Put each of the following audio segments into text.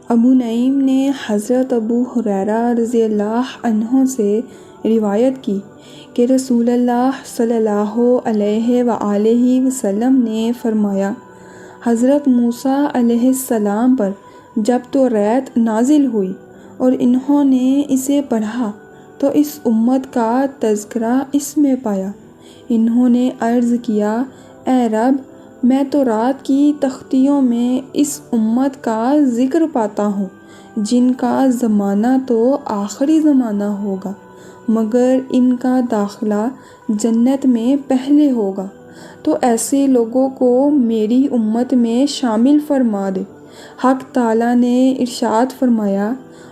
ابو نعیم نے حضرت ابو ہریرہ رضی اللہ عنہ سے روایت کی کہ رسول اللہ صلی اللہ علیہ وآلہ وسلم نے فرمایا، حضرت موسیٰ علیہ السلام پر جب توریت نازل ہوئی اور انہوں نے اسے پڑھا تو اس امت کا تذکرہ اس میں پایا۔ انہوں نے عرض کیا، اے رب، میں تورات کی تختیوں میں اس امت کا ذکر پاتا ہوں جن کا زمانہ تو آخری زمانہ ہوگا، مگر ان کا داخلہ جنت میں پہلے ہوگا، تو ایسے لوگوں کو میری امت میں شامل فرما دے۔ حق تعالیٰ نے ارشاد فرمایا،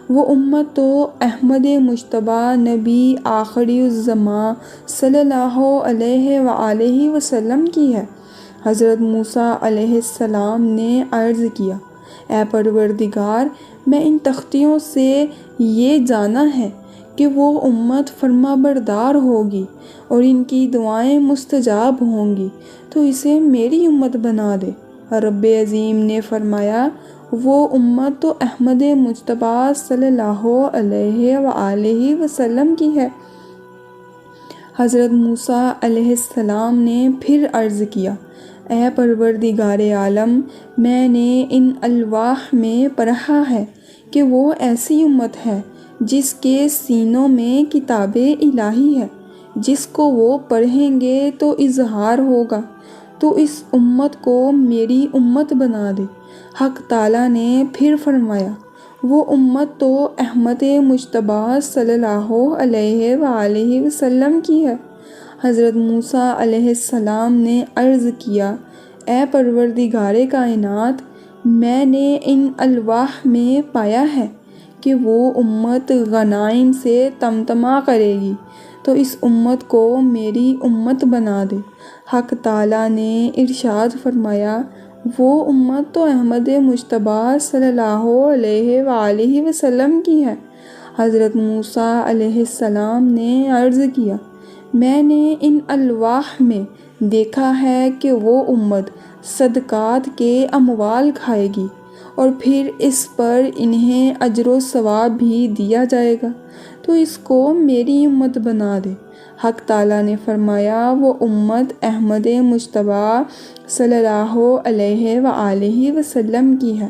وہ امت تو احمد مجتبیٰ نبی آخری الزماں صلی اللہ علیہ وآلہ وسلم کی ہے۔ حضرت موسیٰ علیہ السلام نے عرض کیا، اے پروردگار، میں ان تختیوں سے یہ جانا ہے کہ وہ امت فرما بردار ہوگی اور ان کی دعائیں مستجاب ہوں گی، تو اسے میری امت بنا دے۔ رب عظیم نے فرمایا، وہ امت تو احمد مجتبیٰ صلی اللہ علیہ وآلہ وسلم کی ہے۔ حضرت موسیٰ علیہ السلام نے پھر عرض کیا، اے پروردگار عالم، میں نے ان الواح میں پڑھا ہے کہ وہ ایسی امت ہے جس کے سینوں میں کتاب الہی ہے، جس کو وہ پڑھیں گے تو اظہار ہوگا، تو اس امت کو میری امت بنا دے۔ حق تعالیٰ نے پھر فرمایا، وہ امت تو احمد مجتبیٰ صلی اللہ علیہ وآلہ وسلم کی ہے۔ حضرت موسیٰ علیہ السلام نے عرض کیا، اے پروردگار کائنات، میں نے ان الواح میں پایا ہے کہ وہ امت غنائم سے تمتمہ کرے گی، تو اس امت کو میری امت بنا دے۔ حق تعالیٰ نے ارشاد فرمایا، وہ امت تو احمد مجتبیٰ صلی اللہ علیہ وآلہ وسلم کی ہے۔ حضرت موسیٰ علیہ السلام نے عرض کیا، میں نے ان الواح میں دیکھا ہے کہ وہ امت صدقات کے اموال کھائے گی اور پھر اس پر انہیں اجر و ثواب بھی دیا جائے گا، تو اس کو میری امت بنا دے۔ حق تعالیٰ نے فرمایا، وہ امت احمد مجتبیٰ صلی اللہ علیہ وآلہ وسلم کی ہے۔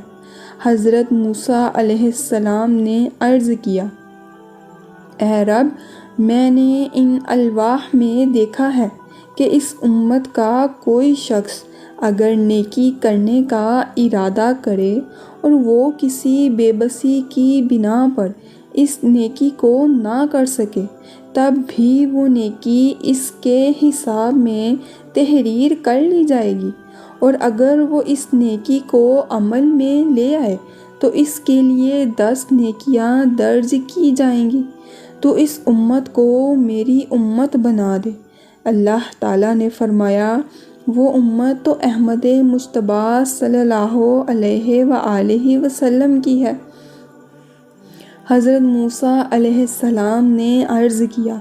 حضرت موسیٰ علیہ السلام نے عرض کیا، اے رب، میں نے ان الواح میں دیکھا ہے کہ اس امت کا کوئی شخص اگر نیکی کرنے کا ارادہ کرے اور وہ کسی بے بسی کی بنا پر اس نیکی کو نہ کر سکے، تب بھی وہ نیکی اس کے حساب میں تحریر کر لی جائے گی، اور اگر وہ اس نیکی کو عمل میں لے آئے تو اس کے لیے 10 نیکیاں درج کی جائیں گی، تو اس امت کو میری امت بنا دے۔ اللہ تعالیٰ نے فرمایا، وہ امت تو احمد مجتبیٰ صلی اللہ علیہ وآلہ وسلم کی ہے۔ حضرت موسیٰ علیہ السلام نے عرض کیا،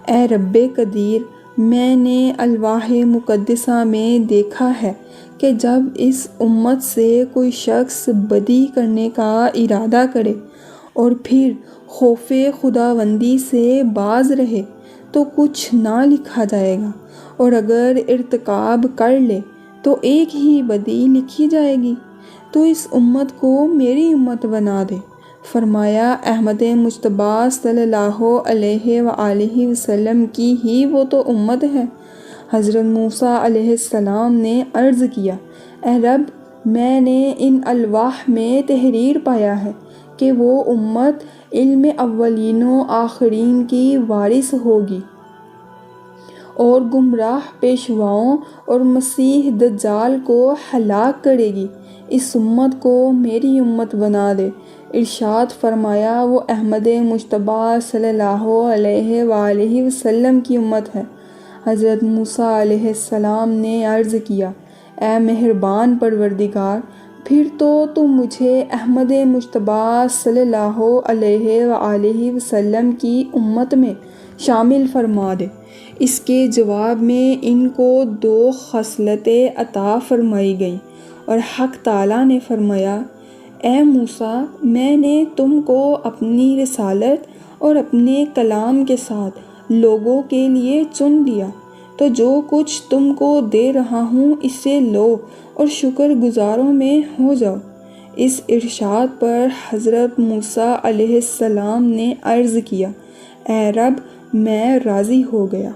اے رب قدیر، میں نے الواح مقدسہ میں دیکھا ہے کہ جب اس امت سے کوئی شخص بدی کرنے کا ارادہ کرے اور پھر خوف خداوندی سے باز رہے تو کچھ نہ لکھا جائے گا، اور اگر ارتکاب کر لے تو ایک ہی بدی لکھی جائے گی، تو اس امت کو میری امت بنا دے۔ فرمایا، احمد مجتبیٰ صلی اللہ علیہ وآلہ وسلم کی ہی وہ تو امت ہے۔ حضرت موسیٰ علیہ السلام نے عرض کیا، اے رب، میں نے ان الواح میں تحریر پایا ہے کہ وہ امت علم اولین و آخرین کی وارث ہوگی اور گمراہ پیشواؤں اور مسیح دجال کو ہلاک کرے گی، اس امت کو میری امت بنا دے۔ ارشاد فرمایا، وہ احمد مجتبیٰ صلی اللہ علیہ وآلہ وسلم کی امت ہے۔ حضرت موسیٰ علیہ السلام نے عرض کیا، اے مہربان پروردگار، پھر تو مجھے احمد مجتبیٰ صلی اللہ علیہ وآلہ وسلم کی امت میں شامل فرما دے۔ اس کے جواب میں ان کو 2 خصلتیں عطا فرمائی گئیں، اور حق تعالیٰ نے فرمایا، اے موسیٰ، میں نے تم کو اپنی رسالت اور اپنے کلام کے ساتھ لوگوں کے لیے چن لیا، تو جو کچھ تم کو دے رہا ہوں اسے لو اور شکر گزاروں میں ہو جاؤ۔ اس ارشاد پر حضرت موسیٰ علیہ السلام نے عرض کیا، اے رب، میں راضی ہو گیا۔